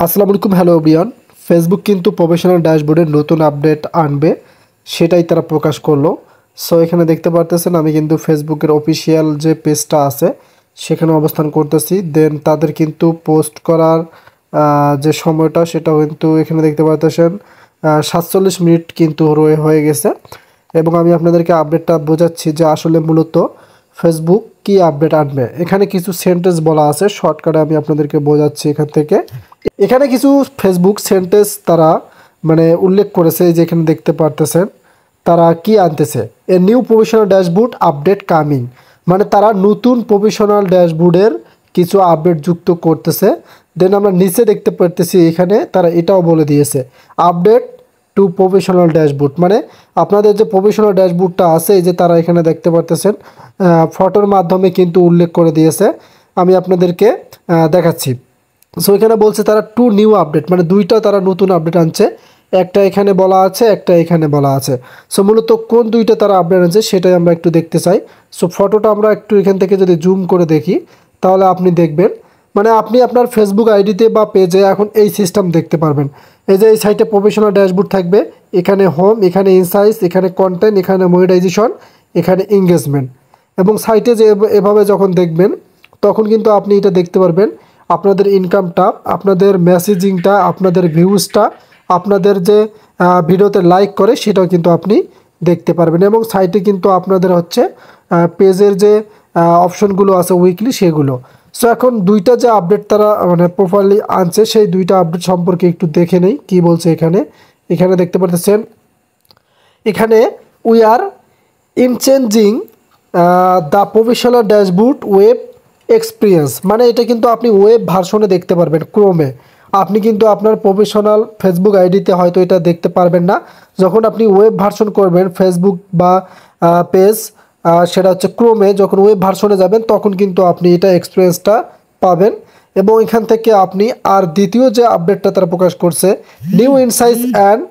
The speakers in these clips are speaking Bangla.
আসসালামু আলাইকুম, হ্যালো এভরিওয়ান। ফেসবুক কিন্তু প্রফেশনাল ড্যাশবোর্ডের নতুন আপডেট আনবে, সেটাই তারা প্রকাশ করলো। সো এখানে দেখতে পারতেছেন আমি কিন্তু ফেসবুকের অফিসিয়াল যে পেজটা আছে সেখানে অবস্থান করতেছি। দেন তাদের কিন্তু পোস্ট করার যে সময়টা সেটাও কিন্তু এখানে দেখতে পারতেছেন 47 মিনিট কিন্তু হয়ে গেছে। এবং আমি আপনাদেরকে আপডেটটা বোঝাচ্ছি যে আসলে মূলত ফেসবুক কি আপডেট আনবে। এখানে কিছু সেন্টেন্স বলা আছে, শর্টকাটে আমি আপনাদেরকে বোঝাচ্ছি। এখানে কিছু ফেসবুক সেন্টেন্স তারা উল্লেখ করেছে, যে এখানে দেখতে পারতেছেন তারা কি আনতেছে। A new professional dashboard update coming, মানে তারা নতুন প্রফেশনাল ড্যাশবোর্ডের কিছু আপডেট যুক্ত করতেছে। দেন আমরা নিচে দেখতে পারতেছি এখানে তারা এটাও বলে দিয়েছে আপডেট টু প্রফেশনাল ড্যাশবোর্ড, মানে আপনাদের যে প্রফেশনাল ড্যাশবোর্ডটা আছে এই যে তারা এখানে দেখতে পারতেছেন ফটোর মাধ্যমে কিন্তু উল্লেখ করে দিয়েছে। আমি আপনাদেরকে দেখাচ্ছি। সো এখানে বলছে তারা টু নিউ আপডেট, মানে দুইটা তারা নতুন আপডেট আনছে। একটা এখানে বলা আছে, একটা এখানে বলা আছে। সো মূলত কোন দুইটা তারা আপডেট আনছে সেটাই আমরা একটু দেখতে চাই। সো ফটোটা আমরা একটু এখান থেকে যদি জুম করে দেখি তাহলে আপনি দেখবেন, মানে আপনি আপনার ফেসবুক আইডিতে বা পেজে এখন এই সিস্টেম দেখতে পারবেন। এই যে এই সাইটে প্রফেশনাল ড্যাশবোর্ড থাকবে, এখানে হোম, এখানে ইনসাইটস, এখানে কন্টেন্ট, এখানে মনিটাইজেশন, এখানে এঙ্গেজমেন্ট। এবং সাইটে যে এভাবে যখন দেখবেন তখন কিন্তু আপনি এটা দেখতে পারবেন আপনাদের ইনকামটা, আপনাদের মেসেজিংটা, আপনাদের ভিউজটা, আপনাদের যে ভিডিওতে লাইক করে সেটাও কিন্তু আপনি দেখতে পারবেন। এবং সাইটে কিন্তু আপনাদের হচ্ছে পেজের যে অপশনগুলো আছে উইকলি সেগুলো। সো এখন দুইটা যে আপডেট তারা প্রপারলি আনছে সেই দুইটা আপডেট সম্পর্কে একটু দেখে নেই কি বলছে। এখানে দেখতে পাচ্ছেন এখানে we are enhancing the professional dashboard web experience, মানে এটা কিন্তু আপনি ওয়েব ভার্সনে দেখতে পারবেন ক্রোমে। আপনি কিন্তু আপনার প্রফেশনাল ফেসবুক আইডিতে হয়তো এটা দেখতে পারবেন না। যখন আপনি ওয়েব ভার্সন করবেন ফেসবুক বা পেজ, সেটা হচ্ছে ক্রোমে, যখন ওয়েব ভার্সনে যাবেন তখন কিন্তু আপনি এটা এক্সপিরিয়েন্সটা পাবেন। এবং এখান থেকে আপনি আর দ্বিতীয় যে আপডেটটা তারা প্রকাশ করছে, new insights and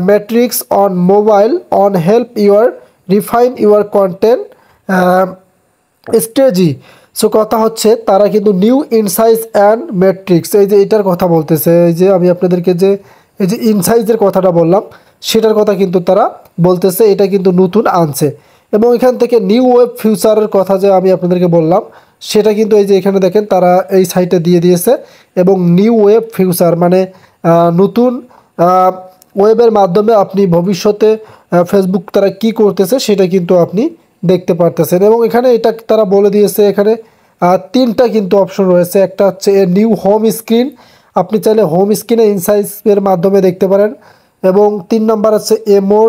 metrics on mobile on help your refine your content strategy. So কথা হচ্ছে তারা কিন্তু নিউ ইনসাইটস অ্যান্ড ম্যাট্রিক্স, এই যে এটার কথা বলতেছে। এই যে আমি আপনাদেরকে যে এই যে ইনসাইটসের কথাটা বললাম সেটার কথা কিন্তু তারা বলতেছে, এটা কিন্তু নতুন আনছে। এবং এখান থেকে নিউ ওয়েব ফিউচারের কথা যে আমি আপনাদেরকে বললাম সেটা কিন্তু এই যে এখানে দেখেন তারা এই সাইটে দিয়ে দিয়েছে। এবং নিউ ওয়েব ফিউচার মানে নতুন ওয়েবের মাধ্যমে আপনি ভবিষ্যতে ফেসবুক তারা কি করতেছে সেটা কিন্তু আপনি দেখতে পারতেছেন। এবং এখানে এটা তারা বলে দিয়েছে, এখানে তিনটা কিন্তু অপশন রয়েছে। একটা হচ্ছে নিউ হোম স্ক্রিন, আপনি চাইলে হোম স্ক্রিনে ইনসাইটসের মাধ্যমে দেখতে পারেন। এবং 3 নম্বর আছে a more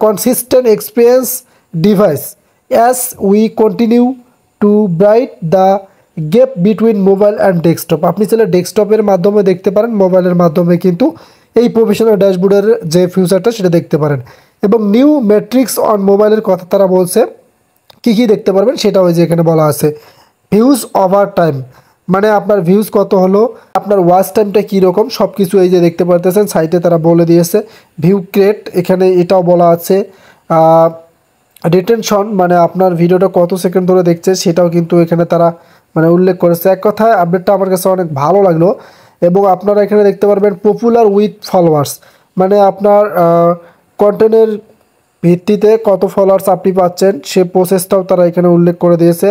consistent experience device as we continue to bridge the gap between mobile and desktop, আপনি চাইলে ডেস্কটপের মাধ্যমে দেখতে পারেন, মোবাইলের মাধ্যমে কিন্তু এই প্রফেশনাল ড্যাশবোর্ডের যে ফিউচারটা সেটা দেখতে পারেন। এবং নিউ ম্যাট্রিক্স অন মোবাইলের কথা তারা বলছে, কী কী দেখতে পারবেন সেটা ওই যে এখানে বলা আছে। ভিউজ ওভার টাইম, মানে আপনার ভিউজ কত হলো, আপনার ওয়াচ টাইমটা কীরকম, সব কিছু এই যে দেখতে পারতেছেন সাইটে তারা বলে দিয়েছে। ভিউ ক্রেট, এখানে এটাও বলা আছে। রিটেনশন, মানে আপনার ভিডিওটা কত সেকেন্ড ধরে দেখছে সেটাও কিন্তু এখানে তারা উল্লেখ করেছে। এক কথায় আপডেটটা আমার কাছে অনেক ভালো লাগলো। এবং আপনারা এখানে দেখতে পারবেন পপুলার উইথ ফলোয়ার্স, মানে আপনার কন্টেন্টের ভিত্তিতে কত ফলোয়ার্স আপনি পাচ্ছেন সে প্রসেসটাও তারা এখানে উল্লেখ করে দিয়েছে।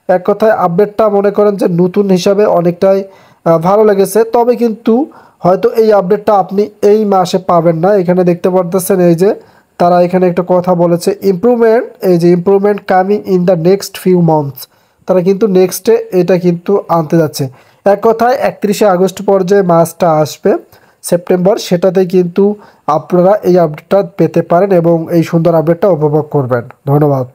এক কথায় আপডেটটা মনে করেন যে নতুন হিসাবে অনেকটাই ভালো লেগেছে। তবে কিন্তু হয়তো এই আপডেটটা আপনি এই মাসে পাবেন না। এখানে দেখতে পারতেছেন এই যে তারা এখানে একটা কথা বলেছে ইমপ্রুভমেন্ট, এই যে improvement coming in the next few months, তারা কিন্তু নেক্সটে এটা কিন্তু আনতে যাচ্ছে। এক কথায় 31শে আগস্ট পর্যায়ে মাসটা আসবে সেপ্টেম্বর, সেটাতেই কিন্তু আপনারা এই আপডেটটা পেতে পারেন এবং এই সুন্দর আপডেটটা উপভোগ করবেন। ধন্যবাদ।